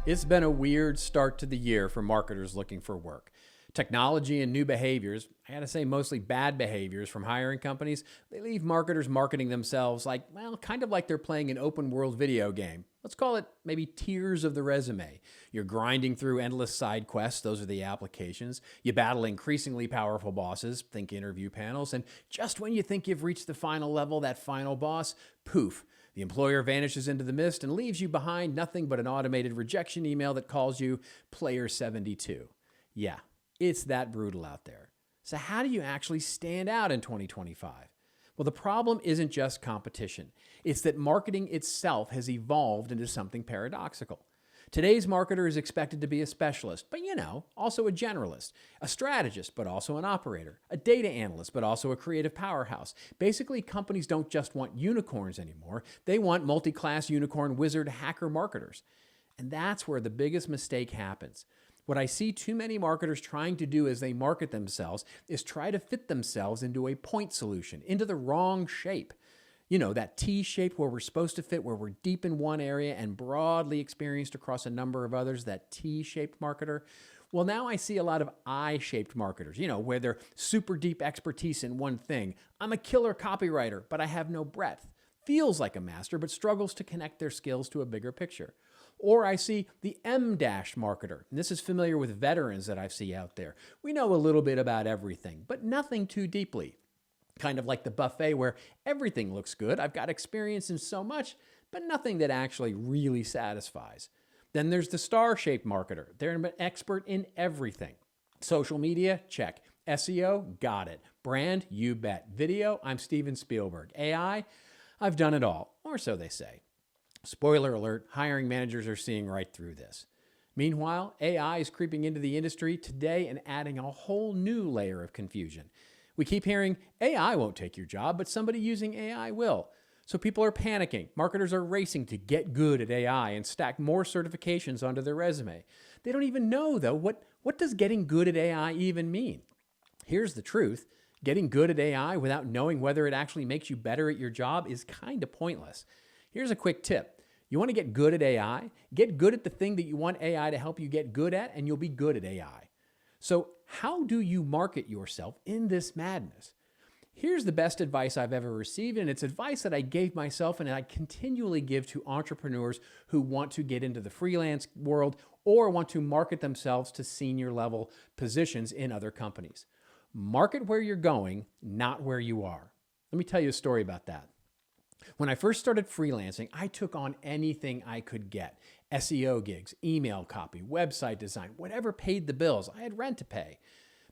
It's been a weird start to the year for marketers looking for work. Technology and new behaviors, I gotta say mostly bad behaviors from hiring companies, they leave marketers marketing themselves like, well, kind of like they're playing an open world video game. Let's call it maybe tiers of the resume. You're grinding through endless side quests, those are the applications. You battle increasingly powerful bosses, think interview panels, and just when you think you've reached the final level, that final boss, poof, the employer vanishes into the mist and leaves you behind nothing but an automated rejection email that calls you Player 72. Yeah, it's that brutal out there. So how do you actually stand out in 2025? Well, the problem isn't just competition. It's that marketing itself has evolved into something paradoxical. Today's marketer is expected to be a specialist, but also a generalist, a strategist, but also an operator, a data analyst, but also a creative powerhouse. Basically, companies don't just want unicorns anymore. They want multi-class unicorn wizard hacker marketers. And that's where the biggest mistake happens. What I see too many marketers trying to do as they market themselves is try to fit themselves into a point solution, into the wrong shape. You know, that T shape where we're supposed to fit, where we're deep in one area and broadly experienced across a number of others, that T-shaped marketer. Well, now I see a lot of I-shaped marketers, where they're super deep expertise in one thing. I'm a killer copywriter, but I have no breadth. Feels like a master, but struggles to connect their skills to a bigger picture. Or I see the M-dash marketer. And this is familiar with veterans that I see out there. We know a little bit about everything, but nothing too deeply. Kind of like the buffet where everything looks good. I've got experience in so much, but nothing that actually really satisfies. Then there's the star-shaped marketer. They're an expert in everything. Social media, check. SEO, got it. Brand, you bet. Video, I'm Steven Spielberg. AI, I've done it all, or so they say. Spoiler alert, hiring managers are seeing right through this. Meanwhile, AI is creeping into the industry today and adding a whole new layer of confusion. We keep hearing, AI won't take your job, but somebody using AI will. So people are panicking. Marketers are racing to get good at AI and stack more certifications onto their resume. They don't even know, though, what does getting good at AI even mean? Here's the truth. Getting good at AI without knowing whether it actually makes you better at your job is kind of pointless. Here's a quick tip. You want to get good at AI? Get good at the thing that you want AI to help you get good at, and you'll be good at AI. So how do you market yourself in this madness? Here's the best advice I've ever received, and it's advice that I gave myself and I continually give to entrepreneurs who want to get into the freelance world or want to market themselves to senior level positions in other companies. Market where you're going, not where you are. Let me tell you a story about that. When I first started freelancing, I took on anything I could get. SEO gigs, email copy, website design, whatever paid the bills. I had rent to pay.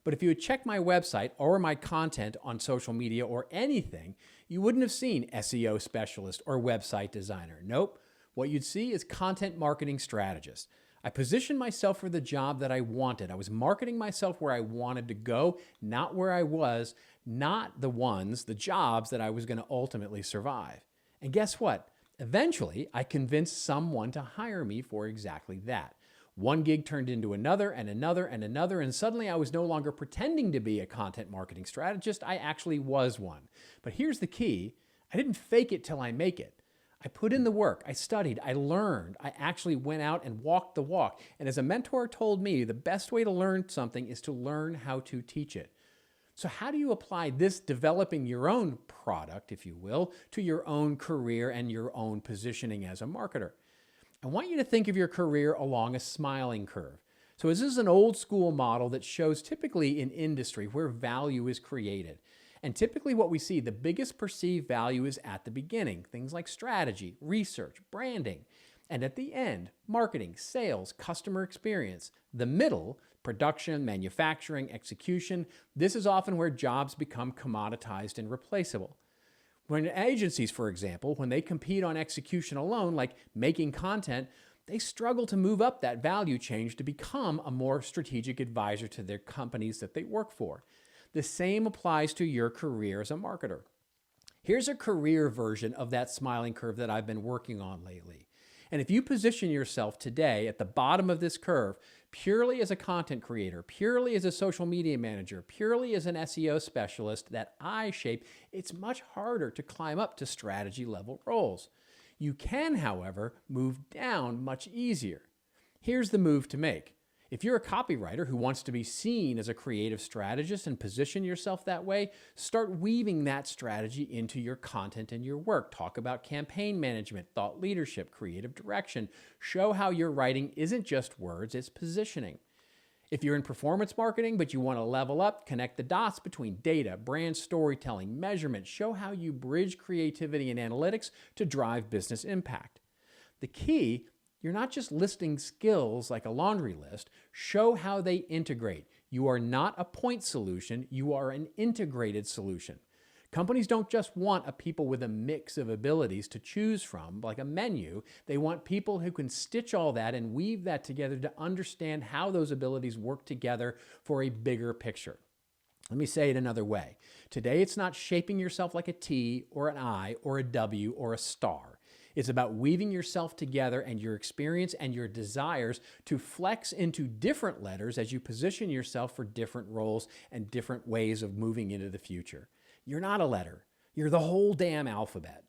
But if you had checked my website or my content on social media or anything, you wouldn't have seen SEO specialist or website designer. Nope. What you'd see is content marketing strategist. I positioned myself for the job that I wanted. I was marketing myself where I wanted to go, not where I was, not the jobs that I was going to ultimately survive. And guess what? Eventually, I convinced someone to hire me for exactly that. One gig turned into another and another and another, and suddenly I was no longer pretending to be a content marketing strategist. I actually was one. But here's the key. I didn't fake it till I make it. I put in the work, I studied, I learned, I actually went out and walked the walk. And as a mentor told me, the best way to learn something is to learn how to teach it. So how do you apply this developing your own product, if you will, to your own career and your own positioning as a marketer? I want you to think of your career along a smiling curve. So this is an old school model that shows typically in industry where value is created. And typically what we see, the biggest perceived value is at the beginning, things like strategy, research, branding. And at the end, marketing, sales, customer experience. The middle, production, manufacturing, execution. This is often where jobs become commoditized and replaceable. When agencies, for example, when they compete on execution alone, like making content, they struggle to move up that value chain to become a more strategic advisor to their companies that they work for. The same applies to your career as a marketer. Here's a career version of that smiling curve that I've been working on lately. And if you position yourself today at the bottom of this curve, purely as a content creator, purely as a social media manager, purely as an SEO specialist, that I shape, it's much harder to climb up to strategy level roles. You can, however, move down much easier. Here's the move to make. If you're a copywriter who wants to be seen as a creative strategist and position yourself that way, start weaving that strategy into your content and your work. Talk about campaign management, thought leadership, creative direction. Show how your writing isn't just words, it's positioning. If you're in performance marketing, but you want to level up, connect the dots between data, brand storytelling, measurement. Show how you bridge creativity and analytics to drive business impact. The key, you're not just listing skills like a laundry list. Show how they integrate. You are not a point solution. You are an integrated solution. Companies don't just want a people with a mix of abilities to choose from, like a menu. They want people who can stitch all that and weave that together to understand how those abilities work together for a bigger picture. Let me say it another way. Today, it's not shaping yourself like a T or an I or a W or a star. It's about weaving yourself together and your experience and your desires to flex into different letters as you position yourself for different roles and different ways of moving into the future. You're not a letter. You're the whole damn alphabet.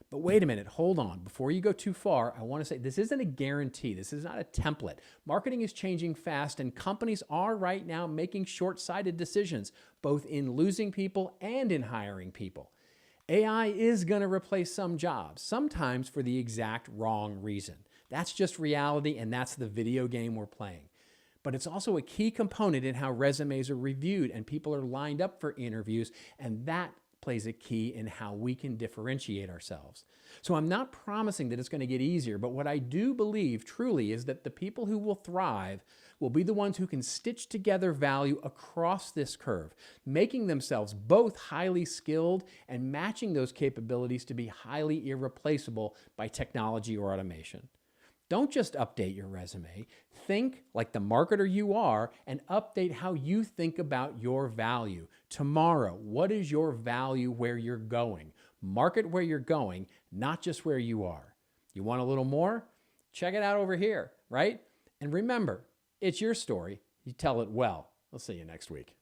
But wait a minute, hold on. Before you go too far, I want to say this isn't a guarantee. This is not a template. Marketing is changing fast, and companies are right now making short-sighted decisions, both in losing people and in hiring people. AI is going to replace some jobs, sometimes for the exact wrong reason. That's just reality, and that's the video game we're playing. But it's also a key component in how resumes are reviewed and people are lined up for interviews, and that plays a key in how we can differentiate ourselves. So I'm not promising that it's going to get easier, but what I do believe truly is that the people who will thrive will be the ones who can stitch together value across this curve, making themselves both highly skilled and matching those capabilities to be highly irreplaceable by technology or automation. Don't just update your resume. Think like the marketer you are and update how you think about your value. Tomorrow, what is your value where you're going? Market where you're going, not just where you are. You want a little more? Check it out over here, right? And remember, it's your story. You tell it well. I'll see you next week.